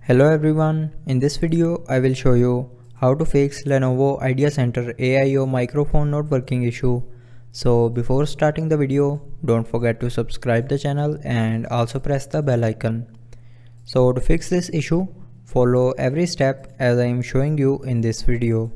Hello everyone, in this video I will show you how to fix Lenovo IdeaCenter Aio microphone not working issue. So before starting the video, don't forget to subscribe the channel and also press the bell icon. So to fix this issue, follow every step as I am showing you in this video.